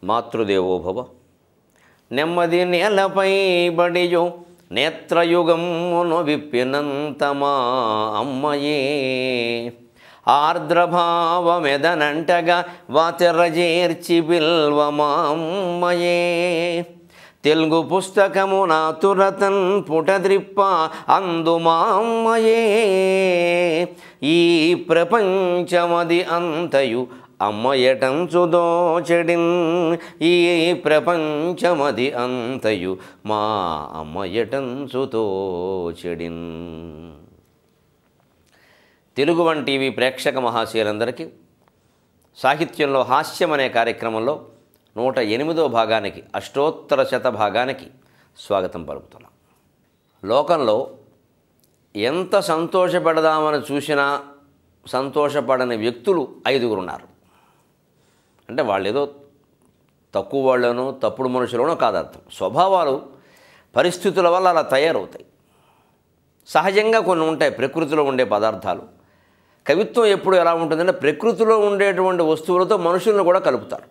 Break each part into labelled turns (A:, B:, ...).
A: మాతృదేవోభవ. నెమ్మది నేలపై బడియో నేత్రయుగమును విప్పినంత మా అమ్మయే, ఆర్ద్రభావమెదనంటగా వాతెరజేర్చి బిల్వ మా అమ్మయే, తెలుగు పుస్తకము నాతురతన్ పుటద్రిప్ప అందు మా అమ్మయే, ఈ ప్రపంచమది అంతయు అమ్మయటంచు దోచెడిన్, ఈ ప్రపంచమది అంతయు మా అమ్మయటంచు దోచెడిన్. తెలుగు వన్ టీవీ ప్రేక్షక మహాశయులందరికీ సాహిత్యంలో హాస్యం అనే కార్యక్రమంలో 108వ భాగానికి, అష్టోత్తర శత భాగానికి స్వాగతం పలుకుతున్నాం. లోకంలో ఎంత సంతోషపడదామని చూసినా సంతోషపడని వ్యక్తులు 5 ఉన్నారు. అంటే వాళ్ళు ఏదో తక్కువ వాళ్ళనో తప్పుడు మనుషులనో కాదర్థం. స్వభావాలు పరిస్థితుల వల్ల అలా తయారవుతాయి. సహజంగా కొన్ని ఉంటాయి ప్రకృతిలో ఉండే పదార్థాలు. కవిత్వం ఎప్పుడు ఎలా ఉంటుందంటే ప్రకృతిలో ఉండేటువంటి వస్తువులతో మనుషులను కూడా కలుపుతారు.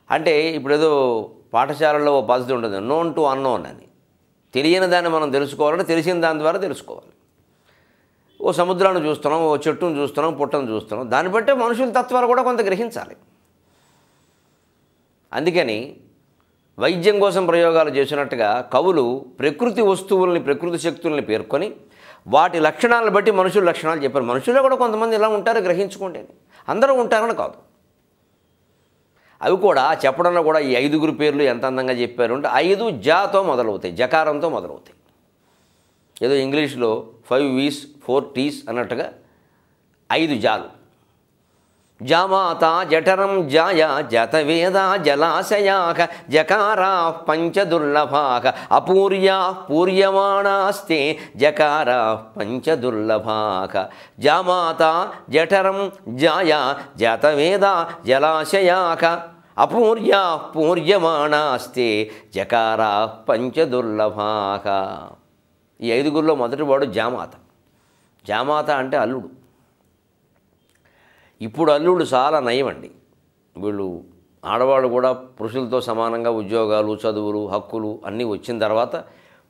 A: అంటే ఇప్పుడు ఏదో పాఠశాలలో ఓ పద్ధతి ఉంటుంది, నోన్ టు అన్నోన్ అని. తెలియని దాన్ని మనం తెలుసుకోవాలంటే తెలిసిన దాని ద్వారా తెలుసుకోవాలి. ఓ సముద్రాన్ని చూస్తున్నాం, ఓ చెట్టును చూస్తున్నాం, పుట్టను చూస్తున్నాం, దాన్ని బట్టే మనుషుల తత్వాలు కూడా కొంత గ్రహించాలి. అందుకని వైద్యం కోసం ప్రయోగాలు చేసినట్టుగా కవులు ప్రకృతి వస్తువుల్ని, ప్రకృతి శక్తుల్ని పేర్కొని వాటి లక్షణాలను బట్టి మనుషుల లక్షణాలు చెప్పారు. మనుషుల్లో కూడా కొంతమంది ఇలా ఉంటారు, గ్రహించుకోండి. అందరూ ఉంటారని కాదు. అవి కూడా చెప్పడంలో కూడా ఈ 5 పేర్లు ఎంత అందంగా చెప్పారు అంటే 5 జాతో మొదలవుతాయి, జకారంతో మొదలవుతాయి. ఏదో ఇంగ్లీష్లో 5 V's 4 T's అన్నట్టుగా 5 జాలు. జామాత జఠరం జాయ జతవేద జలాశయాక జకారా పంచదుర్లభాక అపూర్యా పూర్యమాణాస్తే జకారా పంచదుర్లభాక. జామాత జఠరం జాయ జతవేద జలాశయాక అపూర్యా పూర్యమాణాస్తే జకారా పంచదుర్లభాక. ఈ 5 మొదటివాడు జామాత. జామాత అంటే అల్లుడు. ఇప్పుడు అల్లుడు చాలా నయమండి. వీళ్ళు ఆడవాళ్ళు కూడా పురుషులతో సమానంగా ఉద్యోగాలు, చదువులు, హక్కులు అన్నీ వచ్చిన తర్వాత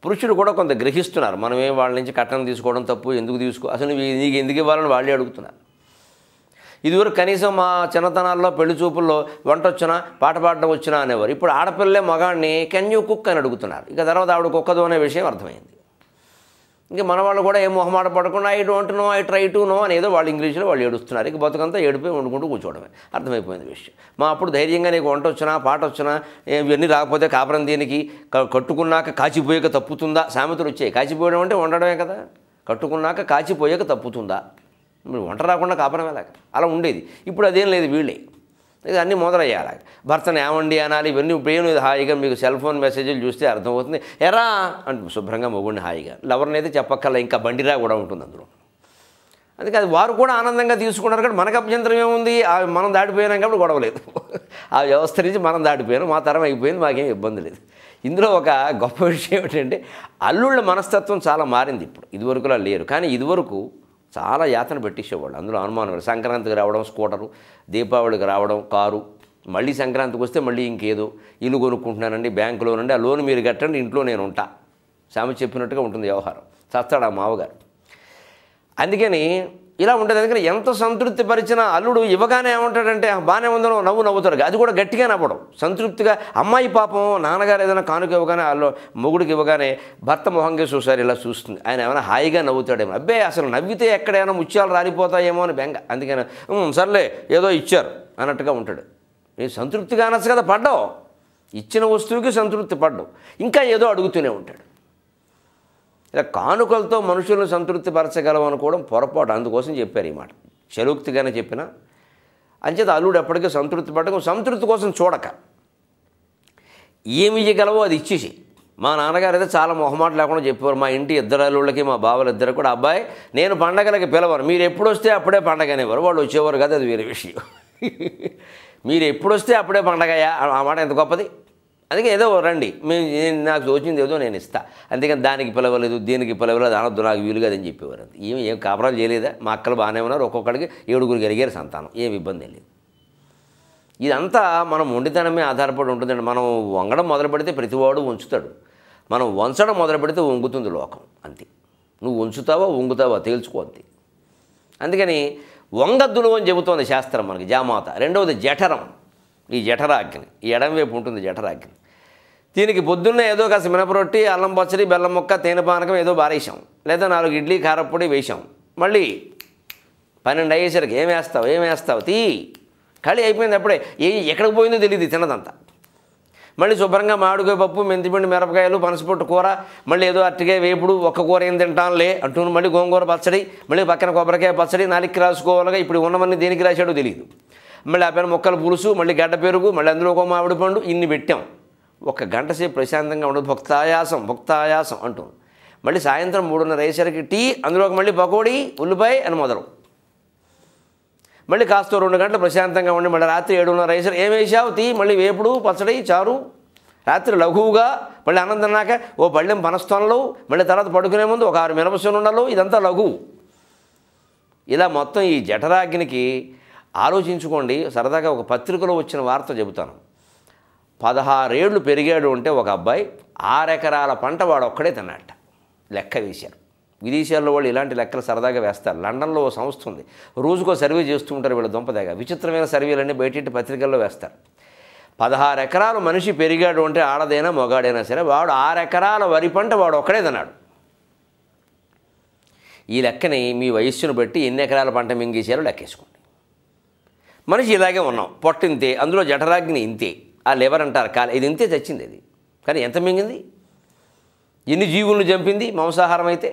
A: పురుషుడు కూడా కొంత గ్రహిస్తున్నారు. మనమే వాళ్ళ నుంచి కట్నం తీసుకోవడం తప్పు, ఎందుకు అసలు నీకు ఎందుకు ఇవ్వాలని వాళ్ళే అడుగుతున్నారు. ఇదివరకు కనీసం మా చిన్నతనాల్లో పెళ్లి చూపుల్లో వంట వచ్చినా పాట పాడడం వచ్చినా అనేవారు. ఇప్పుడు ఆడపిల్లలే మగాడిని కెన్ యూ కుక్ అని అడుగుతున్నారు. ఇక తర్వాత ఆవిడ కుక్కదు అనే విషయం అర్థమైంది. ఇంక మన వాళ్ళు కూడా ఏం మొహమాట పడకుండా I don't know, I try to know అనేదో వాళ్ళు ఇంగ్లీష్లో వాళ్ళు ఏడుస్తున్నారు. ఇక బతుకంతా ఏడిపోయి వండుకుంటూ కూర్చోవడమే. అర్థమైపోయింది విషయం. మా అప్పుడు ధైర్యంగా నీకు వంట వచ్చినా పాట వచ్చినా ఇవన్నీ రాకపోతే కాపురం దీనికి, కట్టుకున్నాక కాచిపోయాక తప్పుతుందా సామెతలు వచ్చాయి. కాచిపోయడం అంటే వండడమే కదా. కట్టుకున్నాక కాచిపోయాక తప్పుతుందా, వంట రాకుండా కాపురం ఎలాగ, అలా ఉండేది. ఇప్పుడు అదేం లేదు. వీళ్ళే ఇది అన్నీ మొదలయ్యాలి. భర్తను ఏమండి అనాలి. ఇవన్నీ ఇప్పుడు హాయిగా మీకు సెల్ ఫోన్ మెసేజ్లు చూస్తే అర్థమవుతుంది. ఎరా అంటే శుభ్రంగా మొగుడిని హాయిగా, లవర్ని అయితే చెప్పక్కల, ఇంకా బండిరా కూడా ఉంటుంది అందులో. అందుకే అది వారు కూడా ఆనందంగా తీసుకున్నారు. కానీ మనకు అభ్యంతరం ఏముంది, మనం దాటిపోయినాం కాబట్టి గొడవలేదు. ఆ వ్యవస్థ నుంచి మనం దాటిపోయాను, మా తరం అయిపోయింది, మాకేం ఇబ్బంది లేదు. ఇందులో ఒక గొప్ప విషయం ఏమిటంటే అల్లుళ్ళ మనస్తత్వం చాలా మారింది. ఇప్పుడు ఇదివరకులా లేరు. కానీ ఇదివరకు చాలా యాతన పెట్టించేవాళ్ళు. అందులో అనుమానం లేదు. సంక్రాంతికి రావడం స్కూటరు, దీపావళికి రావడం కారు, మళ్ళీ సంక్రాంతికి వస్తే మళ్ళీ ఇంకేదో ఇల్లు కొనుక్కుంటున్నానండి బ్యాంకులో నుండి, ఆ లోన్ మీరు కట్టండి, ఇంట్లో నేను ఉంటా, సామె చెప్పినట్టుగా ఉంటుంది వ్యవహారం. చస్తాడు ఆ మావగారు. అందుకని ఇలా ఉంటుంది. అందుకని ఎంత సంతృప్తి పరిచిన అల్లుడు ఇవ్వగానే ఏమంటాడంటే బాగానే ఉందనో నవ్వుతారు. అది కూడా గట్టిగా నవ్వడం, సంతృప్తిగా. అమ్మాయి పాపం నాన్నగారు ఏదైనా కానుక ఇవ్వగానే మొగుడికి ఇవ్వగానే భర్త మొహంగా చూసారు, ఇలా చూస్తుంది. ఆయన ఏమైనా హాయిగా నవ్వుతాడేమో. అబ్బే అసలు నవ్వితే ఎక్కడైనా ముత్యాలు రాలిపోతాయేమో అని బెంగ. అందుకని సర్లే ఏదో ఇచ్చారు అన్నట్టుగా ఉంటాడు. నేను సంతృప్తిగా అనొచ్చు కదా, పడ్డావు, ఇచ్చిన వస్తువుకి సంతృప్తి పడ్డావు, ఇంకా ఏదో అడుగుతూనే ఉంటాడు. ఇలా కానుకలతో మనుషులను సంతృప్తి పరచగలం అనుకోవడం పొరపాటు. అందుకోసం చెప్పారు ఈ మాట, చలోక్తిగానే చెప్పిన. అంచేత అల్లుడు ఎప్పటికీ సంతృప్తి పడక, సంతృప్తి కోసం చూడక ఏమి ఇవ్వగలవో అది ఇచ్చేసి. మా నాన్నగారు అయితే చాలా మొహమాట లేకుండా చెప్పేవారు. మా ఇంటి 2 అల్లుళ్ళకి, మా బావలు 2 కూడా, అబ్బాయి నేను పండగలకి పిలవరు, మీరు ఎప్పుడు వస్తే అప్పుడే పండగ అనేవారు. వాళ్ళు వచ్చేవారు కదా, అది వేరే విషయం. మీరు ఎప్పుడు వస్తే అప్పుడే పండగయా, ఆ మాట ఎంత గొప్పది. అందుకే ఏదో రండి, నాకు తోచింది ఏదో నేను ఇస్తా, అందుకని దానికి పిలవలేదు దీనికి పిలవలేదు అనొద్దు, నాకు వీలు కదని చెప్పేవారు. ఏం కాపురాలు చేయలేదా? మా అక్కలు బాగానే ఉన్నారు, ఒక్కొక్కడికి 7 కలిగారు సంతానం, ఏమి ఇబ్బంది లేదు. ఇదంతా మనం మొండితనమే ఆధారపడి ఉంటుందండి. మనం వంగడం మొదలు పెడితే ప్రతివాడు వంచుతాడు, మనం వంచడం మొదలు పెడితే వంగుతుంది లోకం. అంతే. నువ్వు వంచుతావా వంగుతావా తేల్చుకో అంతే. అందుకని వంగద్దును అని చెబుతోంది శాస్త్రం మనకి జామాత. రెండవది జఠరం, ఈ జఠరాగ్ని, ఈ ఎడం వైపు ఉంటుంది జఠరాగ్ని. దీనికి పొద్దున్నే ఏదో కాస్త మినపరొట్టి, అల్లం పచ్చడి, బెల్లం ముక్క, తేనె పానకం ఏదో బారేసాం, లేదా 4 ఇడ్లీ కారప్పొడి వేసాం. మళ్ళీ 12 అయ్యేసరికి ఏం వేస్తావు తీ, ఖాళీ అయిపోయింది. అప్పుడే ఎక్కడికి పోయిందో తెలియదు తినదంతా. మళ్ళీ శుభ్రంగా మామిడికాయ పప్పు, మెంతిపిండి, మిరపకాయలు, పనసపొట్టు కూర, మళ్ళీ ఏదో అరటికాయ వేపుడు, ఒక్క కూర ఏం తింటానులే అంటూ మళ్ళీ గోంగూర పచ్చడి, మళ్ళీ పక్కన కొబ్బరికాయ పచ్చడి, 4కి రాసుకోవాలిగా. ఇప్పుడు ఉన్నవన్నీ దేనికి రాశాడో తెలియదు. మళ్ళీ ఆ పైన ముక్కల పులుసు, మళ్ళీ గడ్డ పెరుగు, మళ్ళీ అందులో ఒక మామిడి పండు, ఇన్ని పెట్టాం. 1 గంట సేపు ప్రశాంతంగా ఉండదు. భక్తాయాసం అంటూ మళ్ళీ సాయంత్రం 3:30 అయ్యేసరికి టీ, అందులోకి మళ్ళీ పకోడీ, ఉల్లిపాయ అని మొదలు. మళ్ళీ కాస్త 2 గంటలు ప్రశాంతంగా ఉండి మళ్ళీ రాత్రి 7:30 అయ్యేసరికి ఏం వేసావు తీ, మళ్ళీ వేపుడు, పచ్చడి, చారు. రాత్రి లఘువుగా మళ్ళీ అన్నం తిన్నాక ఓ పళ్ళెం పనస్తోనలు, మళ్ళీ తర్వాత పడుకునే ముందు ఒక 6 మినపసునుండలు, ఇదంతా లఘువు. ఇలా మొత్తం ఈ జఠరాగ్నికి ఆలోచించుకోండి. సరదాగా ఒక పత్రికలో వచ్చిన వార్త చెబుతాను. 16 ఏళ్ళు పెరిగాడు అంటే ఒక అబ్బాయి 6 ఎకరాల పంట వాడు ఒక్కడే తిన్నాడట. లెక్క వేశారు. విదేశాల్లో వాళ్ళు ఇలాంటి లెక్కలు సరదాగా వేస్తారు. లండన్లో ఓ సంస్థ ఉంది, రోజుకో సర్వే చేస్తూ ఉంటారు వీళ్ళ దుంపదేగా. విచిత్రమైన సర్వేలన్నీ బయటింటి పత్రికల్లో వేస్తారు. 16 ఎకరాలు మనిషి పెరిగాడు అంటే ఆడదైనా మొగాడైనా సరే వాడు 6 ఎకరాల వరి పంట వాడు ఒక్కడే తిన్నాడు. ఈ లెక్కని మీ వయస్సును బట్టి ఎన్ని ఎకరాల పంట మింగేశారో లెక్కేసుకోండి. మనిషి ఇలాగే ఉన్నాం, పొట్ట ఇంతే, అందులో జఠరాగ్ని ఇంతే, ఆ లివర్ అంటారు కాలు, ఇది ఇంతే చచ్చింది. అది కానీ ఎంత మింగింది, ఎన్ని జీవులను చంపింది మాంసాహారం అయితే,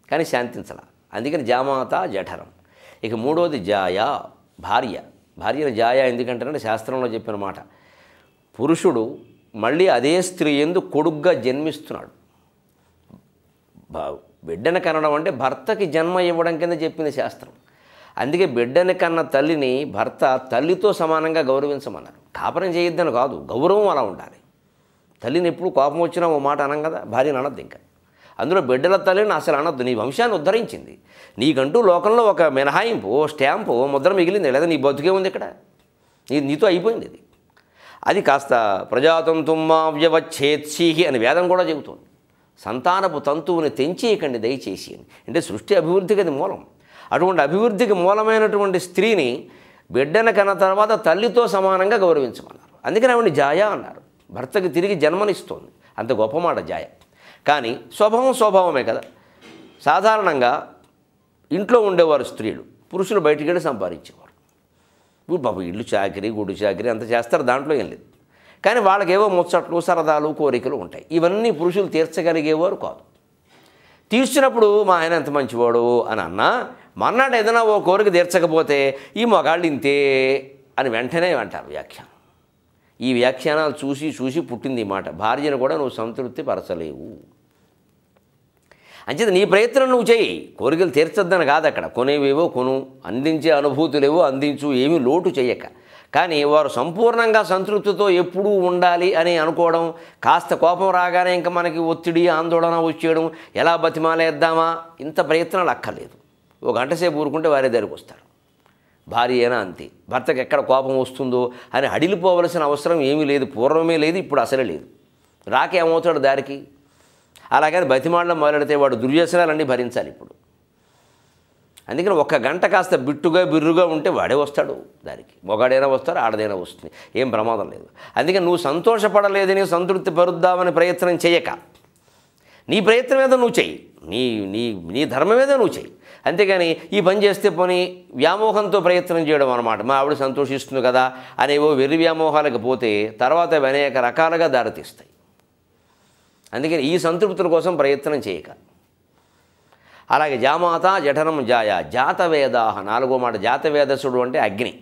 A: కానీ శాంతించాల. అందుకని జామాత జఠరం. ఇక మూడవది జాయా, భార్యను జాయా ఎందుకంటారంటే శాస్త్రంలో చెప్పిన మాట, పురుషుడు మళ్ళీ అదే స్త్రీ యందు కొడుగ్గా జన్మిస్తున్నాడు. బిడ్డను కనడం అంటే భర్తకి జన్మ ఇవ్వడం కింద చెప్పింది శాస్త్రం. అందుకే బిడ్డని కన్న తల్లిని భర్త తల్లితో సమానంగా గౌరవించమన్నారు. కాపురం చేయొద్దని కాదు, గౌరవం అలా ఉండాలి. తల్లిని ఎప్పుడు కోపం వచ్చినా ఓ మాట అనం కదా, భార్యను అనద్దు. ఇంకా అందులో బిడ్డల తల్లిని అసలు అనొద్దు. నీ వంశాన్ని ఉద్ధరించింది, నీకంటూ లోకంలో ఒక మినహాయింపు, ఓ స్టాంపు, ఓ ముద్ర మిగిలింది, లేదా నీ బతుకే ఉంది ఇక్కడ, నీతో అయిపోయింది ఇది. అది కాస్త ప్రజాతంతుమావ్యవచ్ఛేత్సీహి అని వేదం కూడా చెబుతుంది. సంతానపు తంతువుని తెంచేయకండి దయచేసి అని. అంటే సృష్టి అభివృద్ధికి అది మూలం. అటువంటి అభివృద్ధికి మూలమైనటువంటి స్త్రీని బిడ్డను కన్న తర్వాత తల్లితో సమానంగా గౌరవించమన్నారు. అందుకని ఆవిడని జాయా అన్నారు. భర్తకి తిరిగి జన్మనిస్తోంది, అంత గొప్ప మాట జాయ. కానీ స్వభావమే కదా. సాధారణంగా ఇంట్లో ఉండేవారు స్త్రీలు, పురుషులు బయటికి వెళ్ళి సంపాదించేవారు. ఇప్పుడు బాబు ఇల్లు చాకిరి, గుడి చాకిరి అంత చేస్తారు, దాంట్లో ఏం లేదు. కానీ వాళ్ళకేవో ముచ్చట్లు, సరదాలు, కోరికలు ఉంటాయి. ఇవన్నీ పురుషులు తీర్చగలిగేవారు కాదు. తీర్చినప్పుడు మా ఆయన ఎంత మంచివాడు అని అన్నా, మన్నాడు ఏదైనా ఓ కోరిక తీర్చకపోతే ఈ మగాళ్ళు ఇంతే అని వెంటనే అంటారు వ్యాఖ్యానం. ఈ వ్యాఖ్యానాలు చూసి పుట్టింది ఈ మాట, భార్యను కూడా నువ్వు సంతృప్తి పరచలేవు. అంచేత నీ ప్రయత్నం నువ్వు చేయి, కోరికలు తీర్చొద్దని కాదు అక్కడ. కొనేవేవో కొను, అందించే అనుభూతులేవో అందించు, ఏమీ లోటు చేయక. కానీ వారు సంపూర్ణంగా సంతృప్తితో ఎప్పుడూ ఉండాలి అని అనుకోవడం, కాస్త కోపం రాగానే ఇంకా మనకి ఒత్తిడి, ఆందోళన వచ్చేయడం, ఎలా బతిమాలేద్దామా, ఇంత ప్రయత్నాలు అక్కర్లేదు. ఓ గంట సేపు ఊరుకుంటే వారే దగ్గరికి వస్తారు. భార్య అయినా అంతే, భర్తకు ఎక్కడ కోపం వస్తుందో అని అడిలిపోవలసిన అవసరం ఏమీ లేదు. పూర్వమే లేదు, ఇప్పుడు అసలే లేదు. రాక ఏమవుతాడు దారికి. అలాగని బతిమాడడం మొదలెడితే వాడు దుర్వ్యసనాలన్నీ భరించాలి ఇప్పుడు. అందుకని 1 గంట కాస్త బిర్రుగా ఉంటే వాడే వస్తాడు దానికి. మొగాడైనా వస్తారు, ఆడదైనా వస్తుంది, ఏం ప్రమాదం లేదు. అందుకని నువ్వు సంతోషపడలేదని సంతృప్తి పరుద్దామని ప్రయత్నం చేయక, నీ ప్రయత్నం ఏదో నువ్వు చెయ్యి, నీ నీ నీ ధర్మం ఏదో నువ్వు చెయ్యి. అంతేగాని ఈ పని చేస్తే పోనీ వ్యామోహంతో ప్రయత్నం చేయడం అన్నమాట. మా ఆవిడ సంతోషిస్తుంది కదా అనేవో వెర్రి వ్యామోహాలకు పోతే తర్వాత అనేక రకాలుగా దారితీస్తాయి. అందుకని ఈ సంతృప్తుల కోసం ప్రయత్నం చేయక. అలాగే జామాత జఠనం జాయ, జాతవేదాహ, 4వ మాట. జాతవేదసుడు అంటే అగ్ని.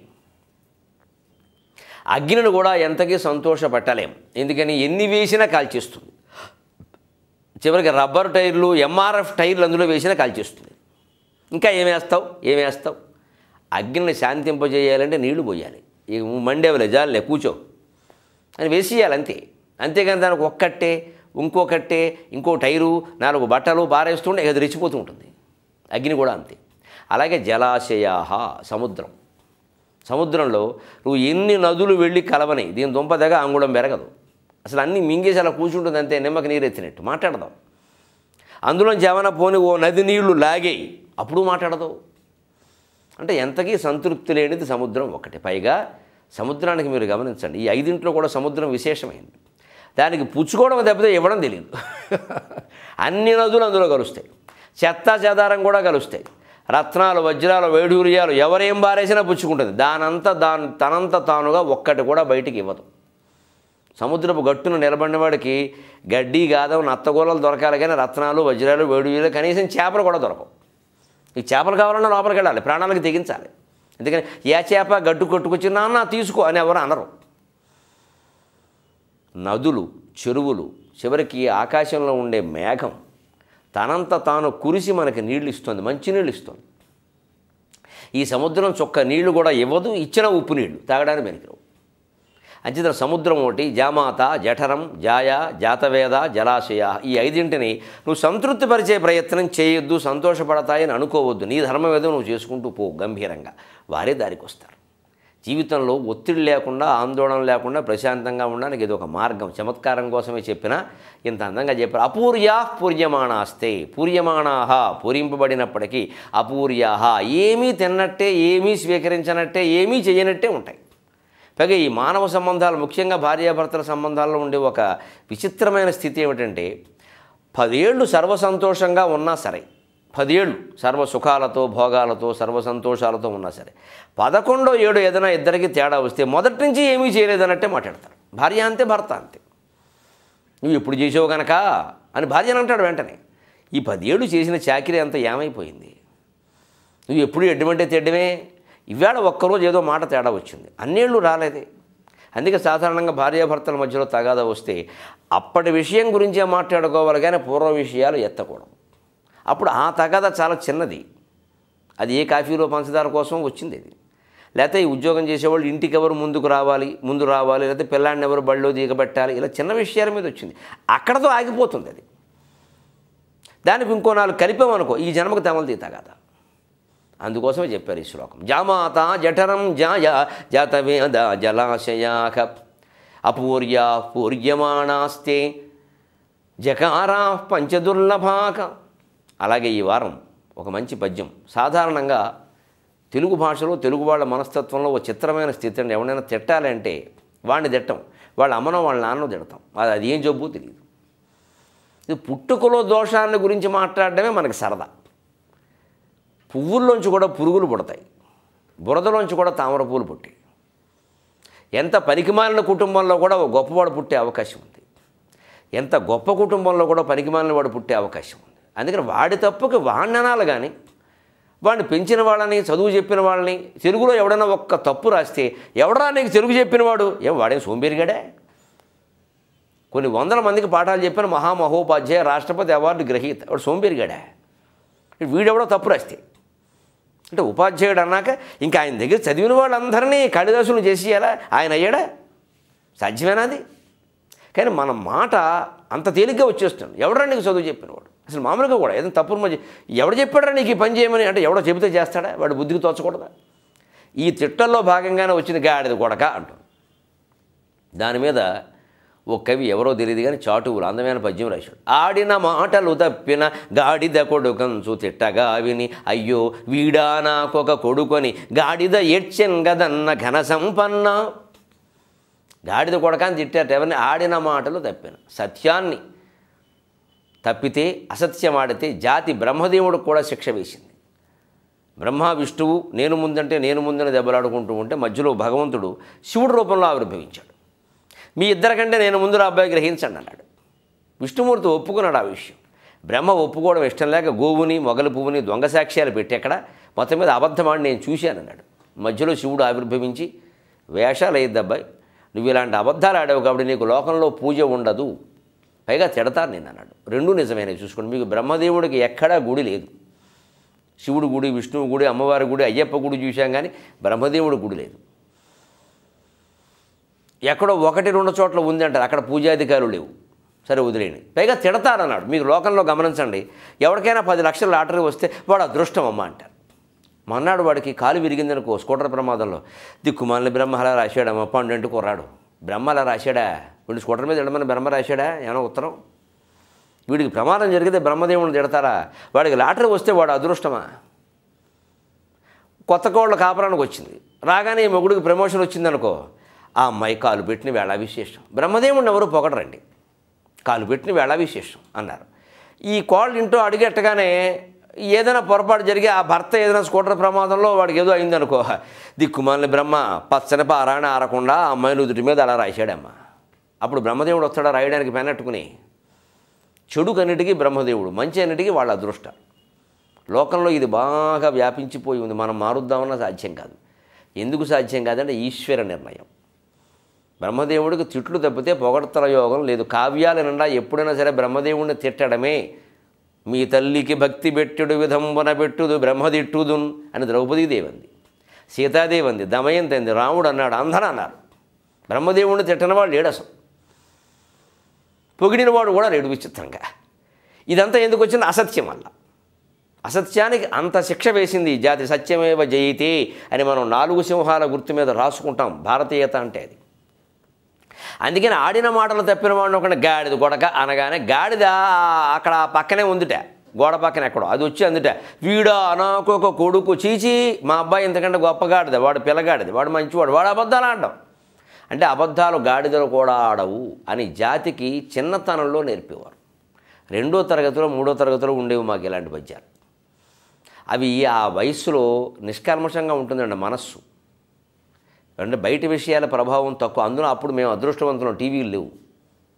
A: అగ్నిని కూడా ఎంతకీ సంతోషపెట్టలేం. ఎందుకని ఎన్ని వేసినా కాల్చేస్తుంది. చివరికి రబ్బర్ టైర్లు, ఎంఆర్ఎఫ్ టైర్లు అందులో వేసినా కాల్చేస్తుంది. ఇంకా ఏమేస్తావు? అగ్నిని శాంతింపజేయాలంటే నీళ్లు పోయాలి. ఇక మండేవలే జాలే కూర్చో అని వేసేయాలి అంతే. అంతేగాని దానికి ఒక్కట్టే, ఇంకొకట్టే, ఇంకో టైరు, 4 బట్టలు పారేస్తుంటే అది రెచ్చిపోతూ ఉంటుంది. అగ్ని కూడా అంతే. అలాగే జలాశయాహ, సముద్రం. సముద్రంలో నువ్వు ఎన్ని నదులు వెళ్ళి కలవని దీని దుంపదగా అంగుళం పెరగదు. అసలు అన్నీ మింగేసి అలా కూర్చుంటుంది అంతే, నిమ్మకి నీరెత్తినట్టు మాట్లాడదాం. అందులోంచి ఏమైనా పోని ఓ నది నీళ్లు లాగేయి, అప్పుడు మాట్లాడదు. అంటే ఎంతకీ సంతృప్తి లేనిది సముద్రం ఒకటి. పైగా సముద్రానికి మీరు గమనించండి, ఈ 5 కూడా సముద్రం విశేషమైంది. దానికి పుచ్చుకోవడం తప్పితే ఇవ్వడం తెలియదు. అన్ని నదులు అందులో కలుస్తాయి, చెత్తా చెదారం కూడా కలుస్తాయి. రత్నాలు, వజ్రాలు, వైఢూర్యాలు ఎవరేం బారేసినా పుచ్చుకుంటుంది. తనంత తానుగా ఒక్కటి కూడా బయటికి ఇవ్వదు. సముద్రపు గట్టును నిలబడిన వాడికి గడ్డి గాదం నత్తగోళలు దొరకాలి, కానీ రత్నాలు, వజ్రాలు, వైఢూర్యాలు కనీసం చేపలు కూడా దొరకవు. ఈ చేపలు కావాలన్నా లోపలికి వెళ్ళాలి, ప్రాణాలకు తెగించాలి. ఎందుకని ఏ చేప గడ్డు కొట్టుకొచ్చి నాన్న తీసుకో అని ఎవరు అనరు. నదులు, చెరువులు, చివరికి ఆకాశంలో ఉండే మేఘం తనంత తాను కురిసి మనకి నీళ్ళు ఇస్తుంది, మంచి నీళ్ళు ఇస్తుంది. ఈ సముద్రం చొక్క నీళ్లు కూడా ఇవ్వదు, ఇచ్చిన ఉప్పు నీళ్లు తాగడానికి పనికిరావు. అంచేత సముద్రం ఒకటి, జామాత, జఠరం, జాయ, జాతవేద, జలాశయ, ఈ 5 నువ్వు సంతృప్తిపరిచే ప్రయత్నం చేయొద్దు, సంతోషపడతాయని అనుకోవద్దు. నీ ధర్మం ఏదో నువ్వు చేసుకుంటూ పో గంభీరంగా, వారే దారికి వస్తారు. జీవితంలో ఒత్తిడి లేకుండా, ఆందోళన లేకుండా ప్రశాంతంగా ఉండడానికి ఇది ఒక మార్గం. చమత్కారం కోసమే చెప్పినా ఇంత అందంగా చెప్పారు. అపూర్యా పూర్యమాణాస్తే, పూర్యమాణాహ పూరింపబడినప్పటికీ అపూర్యాహ ఏమీ తిన్నట్టే, ఏమీ స్వీకరించనట్టే, ఏమీ చేయనట్టే ఉంటాయి. పైగా ఈ మానవ సంబంధాలు, ముఖ్యంగా భార్యాభర్తల సంబంధాల్లో ఉండే ఒక విచిత్రమైన స్థితి ఏమిటంటే 10 ఏళ్ళు సర్వసంతోషంగా ఉన్నా సరే, 10 ఏళ్ళు సర్వ సుఖాలతో, భోగాలతో, సర్వసంతోషాలతో ఉన్నా సరే 11వ ఏడు ఏదైనా ఇద్దరికి తేడా వస్తే మొదటి నుంచి ఏమీ చేయలేదన్నట్టే మాట్లాడతారు. భార్య అంతే, భర్త అంతే. నువ్వు ఎప్పుడు చేసావు కనుక అని భార్యను అంటాడు వెంటనే. ఈ 10 ఏళ్ళు చేసిన చాకిరీ అంతా ఏమైపోయింది? నువ్వు ఎప్పుడు ఎడ్డమంటే తెడ్డమే, ఇవాళ ఒక్కరోజు ఏదో మాట తేడా వచ్చింది, అన్నేళ్ళు రాలేదే. అందుకే సాధారణంగా భార్యాభర్తల మధ్యలో తగాదా వస్తే అప్పటి విషయం గురించే మాట్లాడుకోవాలి, కానీ పూర్వ విషయాలు ఎత్తకూడదు. అప్పుడు ఆ తగాదా చాలా చిన్నది. అది ఏ కాఫీలో పంచదార కోసం వచ్చింది అది. లేకపోతే ఈ ఉద్యోగం చేసేవాళ్ళు ఇంటికి ఎవరు ముందు రావాలి, లేకపోతే పిల్లాడిని ఎవరు బళ్ళో దిగబెట్టాలి, ఇలా చిన్న విషయాల మీద వచ్చింది. అక్కడతో ఆగిపోతుంది అది. దానికి ఇంకో 4 కలిపామనుకో, ఈ జన్మకు తమలది తగాదా. అందుకోసమే చెప్పారు ఈ శ్లోకం. జామాత జఠరం జాయ జాతవేద జలాశయాక అపూర్యా పూర్యమాణాస్తే జకారా పంచదుర్లభాక. అలాగే ఈ వారం ఒక మంచి పద్యం. సాధారణంగా తెలుగు భాషలో, తెలుగు వాళ్ళ మనస్తత్వంలో ఒక చిత్రమైన స్థితి అండి. ఎవరైనా తిట్టాలంటే వాడిని తిట్టం, వాళ్ళ అమ్మనో వాళ్ళ నాన్నో తిడతాం. అది ఏం జబ్బు తెలియదు. ఇది పుట్టుకలో దోషాన్ని గురించి మాట్లాడడమే మనకి సరదా. పువ్వుల్లోంచి కూడా పురుగులు పుడతాయి, బురదలోంచి కూడా తామర పూలు పుట్టి, ఎంత పనికిమాలిన కుటుంబంలో కూడా ఒక గొప్పవాడు పుట్టే అవకాశం ఉంది, ఎంత గొప్ప కుటుంబంలో కూడా పనికిమాలిన వాడు పుట్టే అవకాశం ఉంది. అందుకని వాడి తప్పుకి వాడిని అనాలి, కానీ వాడిని పెంచిన వాళ్ళని, చదువు చెప్పిన వాళ్ళని, తెలుగులో ఎవడైనా ఒక్క తప్పు రాస్తే ఎవడరా నీకు తెలుగు చెప్పినవాడు, వాడేం సోంబేరిగాడే. కొన్ని 100 మందికి పాఠాలు చెప్పిన మహామహోపాధ్యాయ, రాష్ట్రపతి అవార్డు గ్రహీత, వాడు సోంబేరిగాడా. వీడెవడో తప్పు రాస్తే అంటే ఉపాధ్యాయుడు అన్నాక ఇంకా ఆయన దగ్గర చదివిన వాళ్ళందరినీ కాళిదాసులు చేసేయాలా? ఆయన అయ్యాడా? సాధ్యమేనాది? కానీ మన మాట అంత తేలిగ్గా వచ్చేస్తుంది. ఎవడరా నీకు చదువు చెప్పినవాడు? అసలు మామూలుగా కూడా ఏదైనా తప్పులు మధ్య ఎవడు చెప్పాడా నీకు ఈ పని చేయమని అంటే ఎవడో చెబితే చేస్తాడా? వాడు బుద్ధికి తోచకూడదా? ఈ తిట్టల్లో భాగంగానే వచ్చింది గాడిద కొడక అంటాం. దాని మీద ఓ కవి ఎవరో తెలియదు కానీ చాటువులు అందమైన పద్యం రాశాడు. ఆడిన మాటలు తప్పిన గాడిద కొడుకంచు తిట్టగా విని అయ్యో వీడా నాకొక కొడుకొని గాడిద ఏడ్చెన్ గదన్న ఘన సంపన్న. గాడిద కొడకాన్ని తిట్టారట ఎవరిని? ఆడిన మాటలు తప్పిన, సత్యాన్ని తప్పితే, అసత్యం ఆడితే జాతి బ్రహ్మదేవుడికి కూడా శిక్ష వేసింది. బ్రహ్మ విష్ణువు నేను ముందంటే నేను ముందని దెబ్బలాడుకుంటూ ఉంటే మధ్యలో భగవంతుడు శివుడి రూపంలో ఆవిర్భవించాడు. మీ ఇద్దరికంటే నేను ముందు అబ్బాయి గ్రహించండి అన్నాడు. విష్ణుమూర్తి ఒప్పుకున్నాడు ఆ విషయం. బ్రహ్మ ఒప్పుకోవడం ఇష్టం లేక గోవుని, మొగలి పువ్వుని దొంగ సాక్ష్యాలు పెట్టి అక్కడ మొత్తం మీద అబద్ధమాడి నేను చూశానన్నాడు. మధ్యలో శివుడు ఆవిర్భవించి వేషాలు అయ్యిద్ది అబ్బాయి, నువ్వు ఇలాంటి అబద్ధాలు ఆడావు కాబట్టి నీకు లోకంలో పూజ ఉండదు, పైగా తిడతాను నేను అన్నాడు. రెండూ నిజమైనవి చూసుకోండి. మీకు బ్రహ్మదేవుడికి ఎక్కడా గుడి లేదు. శివుడు గుడి, విష్ణువు గుడి, అమ్మవారి గుడి, అయ్యప్ప గుడి చూశాం, కానీ బ్రహ్మదేవుడి గుడి లేదు. ఎక్కడో 1-2 చోట్ల ఉంది అంటారు, అక్కడ పూజాధికారులు లేవు. సరే వదిలేండి, పైగా తిడతారన్నాడు. మీకు లోకంలో గమనించండి, ఎవరికైనా 10 లక్షల లాటరీ వస్తే వాడు అదృష్టం అమ్మ అంటారు. మన్నాడు వాడికి కాలు విరిగిందనుకో స్కూటర్ ప్రమాదంలో, దిక్కుమాలని బ్రహ్మ అలా రాశాడమ్మ, పండు కుర్రాడు, బ్రహ్మ అలా రాశాడా, వీడు స్కూటర్ మీద వెళ్ళమని బ్రహ్మ రాశాడా ఏమన్నా ఉత్తరం? వీడికి ప్రమాదం జరిగితే బ్రహ్మదేవుని తిడతారా? వాడికి లాటరీ వస్తే వాడు అదృష్టమా? కొత్త కోళ్ళ కాపురానికి వచ్చింది, రాగానే ఈ మొగుడికి ప్రమోషన్ వచ్చిందనుకో, ఆ అమ్మాయి కాలు పెట్టిన వేళ విశేషం, బ్రహ్మదేవుడిని ఎవరు పొగడరండి, కాలు పెట్టిన వేళ విశేషం అన్నారు. ఈ కోళ్ళు ఇంట్లో అడిగెట్టగానే ఏదైనా పొరపాటు జరిగి ఆ భర్త ఏదైనా స్కూటర్ ప్రమాదంలో వాడికి ఏదో అయిందనుకో, దిక్కుమాలని బ్రహ్మ పచ్చని పారాయణ ఆరకుండా ఆ అమ్మాయిలు ఉదుటి మీద అలా రాశాడమ్మా. అప్పుడు బ్రహ్మదేవుడు వస్తాడా రాయడానికి పెనట్టుకుని? చెడు కన్నిటికీ బ్రహ్మదేవుడు, మంచి అన్నిటికీ వాళ్ళ అదృష్టం. లోకంలో ఇది బాగా వ్యాపించిపోయి ఉంది. మనం మారుద్దామన్నా సాధ్యం కాదు. ఎందుకు సాధ్యం కాదంటే ఈశ్వర నిర్ణయం. బ్రహ్మదేవుడికి తిట్లు తప్పితే పొగడ్తల యోగం లేదు. కావ్యాల నిండా ఎప్పుడైనా సరే బ్రహ్మదేవుడిని తిట్టడమే. మీ తల్లికి భక్తి పెట్టుడు విధంబన పెట్టుదు బ్రహ్మదిట్టుదున్ అని ద్రౌపదీదేవి అంది, సీతాదేవి అంది, దమయంతి అంది, రాముడు అన్నాడు, అందరూ అన్నారు. బ్రహ్మదేవుడిని తిట్టని వాడు లేడు అసలు, పొగిడిన వాడు కూడా లేడు. విచిత్రంగా ఇదంతా ఎందుకు వచ్చింది? అసత్యం వల్ల. అసత్యానికి అంత శిక్ష వేసింది ఈ జాతి. సత్యమేవ జయితే అని మనం 4 సింహాల గుర్తు మీద రాసుకుంటాం. భారతీయత అంటే అది. అందుకని ఆడిన మాటలు తప్పిన వాడిని ఒక గాడిద గొడక అనగానే, గాడిద అక్కడ పక్కనే ఉందిట, గోడ పక్కన ఎక్కడో, అది వచ్చి అందుట, వీడా నాకు ఒక కొడుకు, చీచి మా అబ్బాయి ఇంతకంటే గొప్ప గాడిద, వాడు పిల్లగాడిది, వాడు మంచివాడు, వాడు అబద్ధాలు ఆడడం. అంటే అబద్ధాలు గాడిదలు కూడా ఆడవు అని జాతికి చిన్నతనంలో నేర్పేవారు. 2వ తరగతిలో 3వ తరగతిలో ఉండేవి మాకు ఇలాంటి పద్యాలు. అవి ఆ వయస్సులో నిష్కల్మషంగా ఉంటుందండి మనస్సు. అంటే బయట విషయాల ప్రభావం తక్కువ. అందులో అప్పుడు మేము అదృష్టవంతులం, టీవీలు లేవు,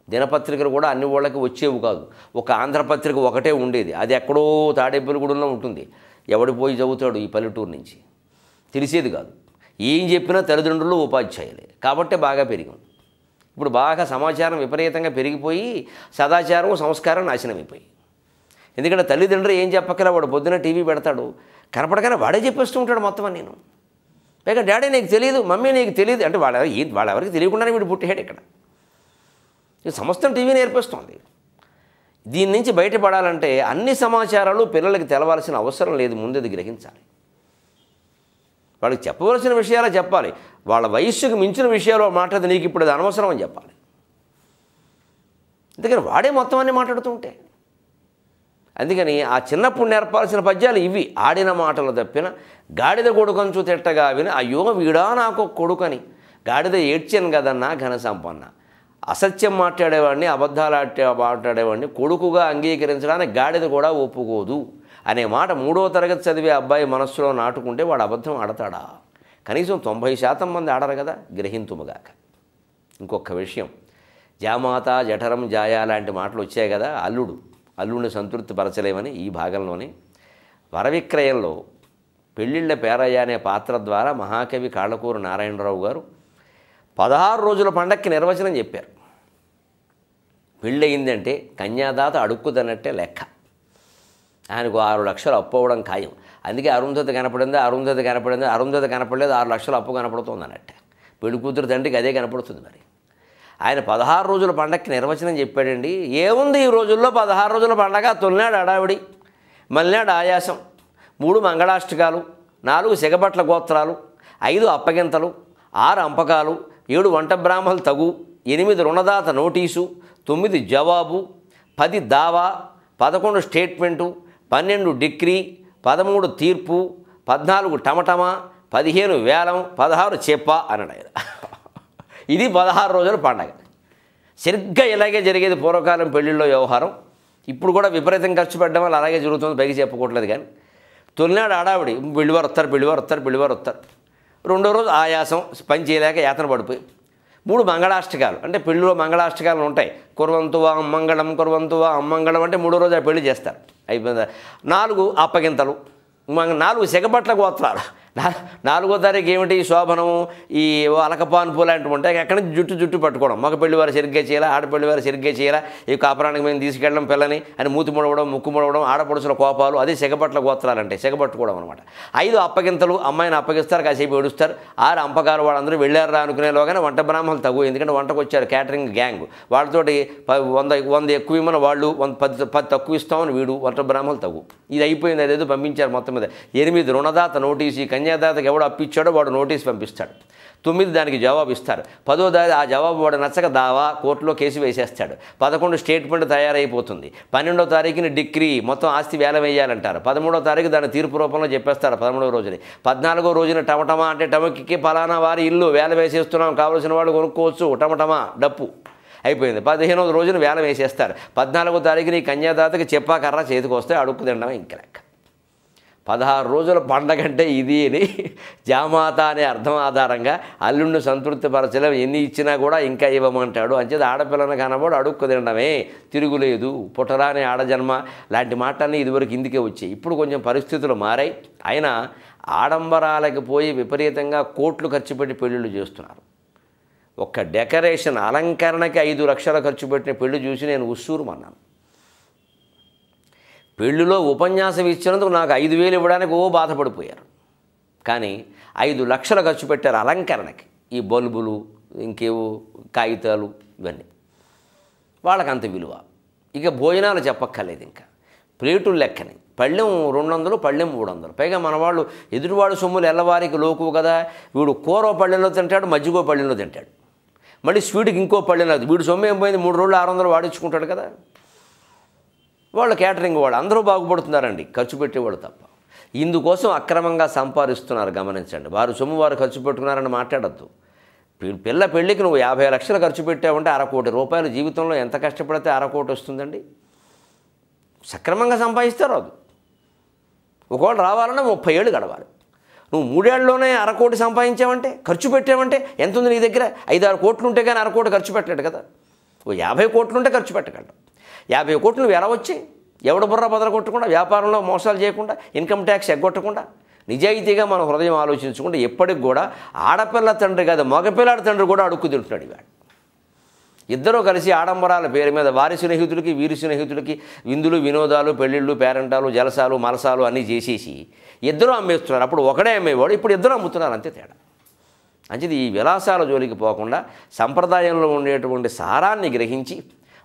A: దినపత్రికలు కూడా అన్ని వాళ్ళకి వచ్చేవి కాదు. ఒక ఆంధ్రపత్రిక ఒకటే ఉండేది, అది ఎక్కడో తాడేపల్లిగూడెంలో ఉంటుంది. ఎవడు పోయి చదువుతాడు ఈ పల్లెటూరు నుంచి? తెలిసేది కాదు. ఏం చెప్పినా తల్లిదండ్రులు ఉపాధ్యాయులే కాబట్టి బాగా పెరిగాం. ఇప్పుడు బాగా సమాచారం విపరీతంగా పెరిగిపోయి సదాచారం సంస్కారం నాశనమైపోయి. ఎందుకంటే తల్లిదండ్రులు ఏం చెప్పకలా, వాడు పొద్దున టీవీ పెడతాడు, కనపడగానే వాడే చెప్పేస్తూ ఉంటాడు మొత్తం అని. నేను పైగా డాడీ నీకు తెలియదు, మమ్మీ నీకు తెలియదు అంటే వాళ్ళెవరికి తెలియకుండానే వీడు పుట్టాడు ఇక్కడ. ఇది సమస్తం టీవీ నేర్పిస్తుంది. దీని నుంచి బయటపడాలంటే అన్ని సమాచారాలు పిల్లలకి తెలవాల్సిన అవసరం లేదు, ముందది గ్రహించాలి. వాళ్ళకి చెప్పవలసిన విషయాలు చెప్పాలి, వాళ్ళ వయస్సుకు మించిన విషయాలు మాట్లాడితే నీకు ఇప్పుడు అది అనవసరం అని చెప్పాలి. అందుకని వాడే మొత్తం అన్నీ మాట్లాడుతూ ఉంటే. అందుకని ఆ చిన్నప్పుడు నేర్పాల్సిన పద్యాలు ఇవి. ఆడిన మాటలు తప్పిన గాడిద కొడుకంచు తిట్టగా విని, అయ్యో వీడా నాకు కొడుకని, గాడిద ఏడ్చాను కదన్నా ఘన సంపన్న. అసత్యం మాట్లాడేవాడిని, అబద్ధాలు మాట్లాడేవాడిని కొడుకుగా అంగీకరించడానికి గాడిద కూడా ఒప్పుకోదు అనే మాట 3వ తరగతి చదివే అబ్బాయి మనస్సులో నాటుకుంటే వాడు అబద్ధం ఆడతాడా? కనీసం 90% మంది ఆడరు కదా, గ్రహింతుముగాక. ఇంకొక విషయం, జామాత జఠరం జాయా లాంటి మాటలు వచ్చాయి కదా, అల్లుడిని సంతృప్తి పరచలేమని ఈ భాగంలోనే వరవిక్రయంలో పెళ్ళిళ్ళ పేరయ్య అనే పాత్ర ద్వారా మహాకవి కాళ్ళకూరు నారాయణరావు గారు 16 రోజుల పండక్కి నిర్వచనం చెప్పారు. పెళ్ళయిందంటే కన్యాదాత అడుక్కుదన్నట్టే లెక్క. ఆయనకు 6 లక్షలు అప్పు అవ్వడం ఖాయం. అందుకే అరుంధతి కనపడింది, అరుంధతి కనపడలేదు, 6 లక్షలు అప్పు కనపడుతుంది అన్నట్టే. పెళ్లి కూతురు తండ్రికి అదే కనపడుతుంది. మరి ఆయన 16 రోజుల పండగకి నిర్వచనం చెప్పాడండి. ఏముంది ఈ రోజుల్లో 16 రోజుల పండగ? తొలినాడు అడావిడి, మలినాడు ఆయాసం, 3 మంగళాష్టకాలు, 4 సిగబట్ల గోత్రాలు, 5 అప్పగింతలు, 6 అంపకాలు, 7 వంట బ్రాహ్మలు తగు, 8 రుణదాత నోటీసు, 9 జవాబు, 10 దావా, 11 స్టేట్మెంటు, 12 డిగ్రీ, 13 తీర్పు, 14 టమటమా, 15 వేలం, 16 చెప్ప అన్నాడు ఆయన. ఇది 16 రోజుల పండగ. సరిగ్గా ఇలాగే జరిగేది పూర్వకాలం పెళ్ళిళ్ళలో వ్యవహారం. ఇప్పుడు కూడా విపరీతం ఖర్చు పెట్టడం వల్ల అలాగే జరుగుతుంది, పైకి చెప్పుకోవట్లేదు. కానీ తొలినాడు ఆడావిడి, పెళ్లివారు వస్తారు. 2వ రోజు ఆయాసం, పని చేయలేక యాతన పడిపోయి. 3 మంగళాష్టకాలు, అంటే పెళ్ళిలో మంగళాష్టకాలు ఉంటాయి. కుర్వంతువా అమ్మంగళం అంటే 3వ రోజు ఆ పెళ్లి చేస్తారు, అయిపోయింది. 4 అప్పగింతలు, 4 సిగబట్ల గోత్రాలు 4వ తారీఖు ఏమిటి శోభనం, ఈ అలకపాన్పు లాంటివి ఉంటాయి. అక్కడి నుంచి జుట్టు పట్టుకోవడం, మగ పెళ్లి వారు సరిగ్గా చేయాలా, ఆడపెళ్లి వారు సరిగ్గా చేయాలా, ఈ కాపురానికి మేము తీసుకెళ్ళడం పిల్లని అని మూతి ముడవడం, ముక్కు ముడవడం, ఆడపడుచుల కోపాలు, అది సెగపట్ల గోత్రాలంటే సెగపట్టుకోవడం అనమాట. 5 అప్పగింతలు, అమ్మాయిని అప్పగిస్తారు, కాసేపు ఏడుస్తారు. 6 అంపకాలు, వాళ్ళందరూ వెళ్ళారా అనుకునేలోగానే వంట బ్రాహ్మణులు తగ్గు, ఎందుకంటే వంటకు వచ్చారు క్యాటరింగ్ గ్యాంగ్, వాళ్ళతోటి 100 ఎక్కువ ఇవ్వమని వాళ్ళు 10 తక్కువ ఇస్తామని వీడు, వంట బ్రాహ్మణులు తగ్గు. ఇది అయిపోయింది, అదేదో పంపించారు మొత్తం మీద. 8 రుణదాత నోటీసు, కన్యాదాతకి ఎవడు అప్పిచ్చాడో వాడు నోటీసు పంపిస్తాడు. 9 దానికి జవాబు ఇస్తారు. 10వ తారీఖు ఆ జవాబు వాడు నచ్చక దావా కోర్టులో కేసు వేసేస్తాడు. 11 స్టేట్మెంట్ తయారైపోతుంది. 12వ తారీఖుని డిగ్రీ మొత్తం ఆస్తి వేలం వేయాలంటారు. 13వ తారీఖు దాని తీర్పు రూపంలో చెప్పేస్తారు 13వ రోజుని. 14వ రోజున టమటమా అంటే టమకి ఫలానా వారి ఇల్లు వేలం వేసేస్తున్నాం, కావలసిన వాడు కొనుక్కోవచ్చు, టమటమా డప్పు అయిపోయింది. 15వ రోజున వేలం వేసేస్తారు. 14వ తారీఖుని కన్యాదాతకి చెప్పాకర్ర చేతికి వస్తే అడుక్కు తినడమే ఇంక లెక్క. 16 రోజుల పండగంటే ఇది అని జామాత అనే అర్థం ఆధారంగా అల్లుడిని సంతృప్తిపరచలేం, ఎన్ని ఇచ్చినా కూడా ఇంకా ఇవ్వమంటాడు. అంచేది ఆడపిల్లని కనబడు అడుక్కు తినడమే, తిరుగులేదు, పుట్టరాని ఆడజన్మ లాంటి మాటలన్నీ ఇదివరకు ఇందుకే వచ్చాయి. ఇప్పుడు కొంచెం పరిస్థితులు మారాయి. అయినా ఆడంబరాలకు పోయి విపరీతంగా కోట్లు ఖర్చు పెట్టి పెళ్ళిళ్ళు చేస్తున్నారు. ఒక్క డెకరేషన్ అలంకరణకి 5 లక్షలు ఖర్చు పెట్టిన పెళ్లి చూసి నేను ఉస్సూరుమన్నాను. పెళ్ళిలో ఉపన్యాసం ఇచ్చినందుకు నాకు 5,000 ఇవ్వడానికి బాధపడిపోయారు. కానీ 5 లక్షలు ఖర్చు పెట్టారు అలంకరణకి, ఈ బల్బులు, ఇంకేవో కాగితాలు, ఇవన్నీ వాళ్ళకి అంత విలువ. ఇక భోజనాలు చెప్పక్కర్లేదు, ఇంకా ప్లేటులు లెక్కని, పళ్ళెం 200, పళ్ళెం 300. పైగా మన వాళ్ళు ఎదుటివాడు సొమ్ములు ఎల్లవారికి లోకువు కదా, వీడు కూర పళ్ళెంలో తింటాడు, మజ్జిగో పళ్ళెంలో తింటాడు, మళ్ళీ స్వీట్కి ఇంకో పళ్ళెంలో. వీడు సొమ్ము ఏం పోయింది, 3 రోజులు 600 వాడించుకుంటాడు కదా. వాళ్ళు క్యాటరింగ్ వాళ్ళు అందరూ బాగుపడుతున్నారండి, ఖర్చు పెట్టేవాళ్ళు తప్ప. ఇందుకోసం అక్రమంగా సంపాదిస్తున్నారు, గమనించండి. వారు సొమ్ము వారు ఖర్చు పెట్టుకున్నారని మాట్లాడద్దు. పిల్ల పెళ్ళికి నువ్వు 50 లక్షలు ఖర్చు పెట్టావంటే 1,00,00,000 రూపాయలు జీవితంలో ఎంత కష్టపడితే 1,00,00,000 వస్తుందండి. సక్రమంగా సంపాదిస్తారు అది. ఒకవేళ రావాలన్నా 30 ఏళ్ళు గడవాలి. నువ్వు 3 ఏళ్ళలోనే 1,00,00,000 సంపాదించావంటే, ఖర్చు పెట్టావంటే ఎంత ఉంది నీ దగ్గర? 5-6 కోట్లు ఉంటే కానీ 1,00,00,000 ఖర్చు పెట్టలేడు కదా. ఓ 50 కోట్లు ఉంటే ఖర్చు పెట్టగలడు. 50 కోట్లు నువ్వు ఎలా వచ్చాయి? ఎవడ బుర్ర బదల కొట్టకుండా, వ్యాపారంలో మోసాలు చేయకుండా, ఇన్కమ్ ట్యాక్స్ ఎగ్గొట్టకుండా, నిజాయితీగా మన హృదయం ఆలోచించకుండా, ఎప్పటికి కూడా ఆడపిల్ల తండ్రి కాదు మగపిల్లాడి తండ్రి కూడా అడుక్కు తింటున్నాడు ఇవాడు. ఇద్దరూ కలిసి ఆడంబరాల పేరు మీద వారి స్నేహితులకి వీరి స్నేహితులకి విందులు, వినోదాలు, పెళ్ళిళ్ళు, పేరెంటాలు, జలసాలు, మలసాలు అన్నీ చేసేసి ఇద్దరూ అమ్మేస్తున్నారు. అప్పుడు ఒకడే అమ్మేవాడు, ఇప్పుడు ఇద్దరు అమ్ముతున్నారు, అంతే తేడా. అంచేది ఈ విలాసాల జోలికి పోకుండా సంప్రదాయంలో ఉండేటువంటి సారాన్ని గ్రహించి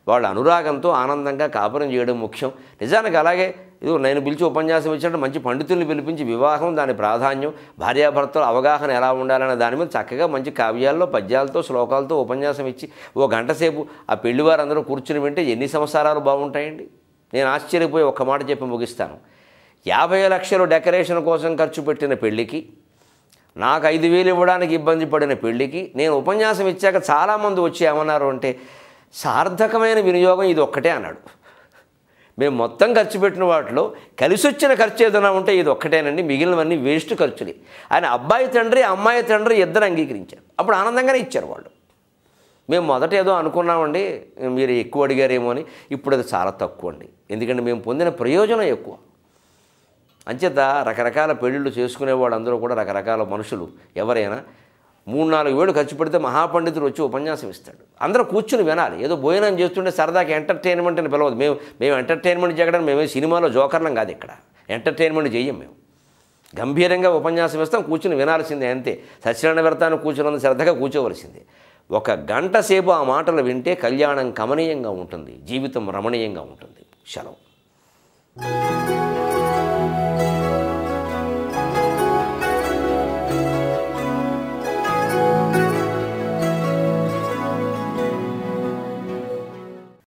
A: వాళ్ళ అనురాగంతో ఆనందంగా కాపురం చేయడం ముఖ్యం. నిజానికి అలాగే ఇది నేను పిలిచి ఉపన్యాసం ఇచ్చినట్టు మంచి పండితుల్ని పిలిపించి వివాహం, దాని ప్రాధాన్యం, భార్యాభర్తల అవగాహన ఎలా ఉండాలనే దాని మీద చక్కగా మంచి కావ్యాల్లో, పద్యాలతో, శ్లోకాలతో ఉపన్యాసం ఇచ్చి 1 గంట సేపు ఆ పెళ్లివారందరూ కూర్చుని వింటే ఎన్ని సంసారాలు బాగుంటాయండి. నేను ఆశ్చర్యపోయి ఒక్క మాట చెప్పి ముగిస్తాను. 50 లక్షలు డెకరేషన్ కోసం ఖర్చు పెట్టిన పెళ్ళికి, నాకు 5,000 ఇవ్వడానికి ఇబ్బంది పడిన పెళ్ళికి నేను ఉపన్యాసం ఇచ్చాక చాలామంది వచ్చి ఏమన్నారు అంటే, సార్థకమైన వినియోగం ఇది ఒక్కటే అన్నాడు. మేము మొత్తం ఖర్చు పెట్టిన వాటిలో కలిసి వచ్చిన ఖర్చు ఏదైనా ఉంటే ఇది ఒక్కటేనండి, మిగిలినవన్నీ వేస్ట్ ఖర్చులు ఆయన అబ్బాయి తండ్రి అమ్మాయి తండ్రి ఇద్దరు అంగీకరించారు. అప్పుడు ఆనందంగానే ఇచ్చారు వాళ్ళు. మేము మొదట ఏదో అనుకున్నామండి, మీరు ఎక్కువ అడిగారేమో అని. ఇప్పుడు అది చాలా తక్కువ అండి, ఎందుకంటే మేము పొందిన ప్రయోజనం ఎక్కువ. అంచేత రకరకాల పెళ్ళిళ్ళు చేసుకునే వాళ్ళందరూ కూడా రకరకాల మనుషులు. ఎవరైనా 3-4 వేలు ఖర్చు పెడితే మహాపండితుడు వచ్చి ఉపన్యాసం ఇస్తాడు, అందరూ కూర్చుని వినాలి. ఏదో భోజనం చేస్తుంటే సరదాకి ఎంటర్టైన్మెంట్ అని పిలవదు. మేము ఎంటర్టైన్మెంట్ చేయడానికి మేమే సినిమాలో జోకర్లం కాదు, ఇక్కడ ఎంటర్టైన్మెంట్ చెయ్యం. మేము గంభీరంగా ఉపన్యాసం ఇస్తాం, కూర్చుని వినాల్సిందే అంతే. సత్యనారాయణ వ్రతాన్ని కూర్చున్నంత శ్రద్ధగా కూర్చోవలసిందే. 1 గంట సేపు ఆ మాటలు వింటే కళ్యాణం కమనీయంగా ఉంటుంది, జీవితం రమణీయంగా ఉంటుంది. సెలవు.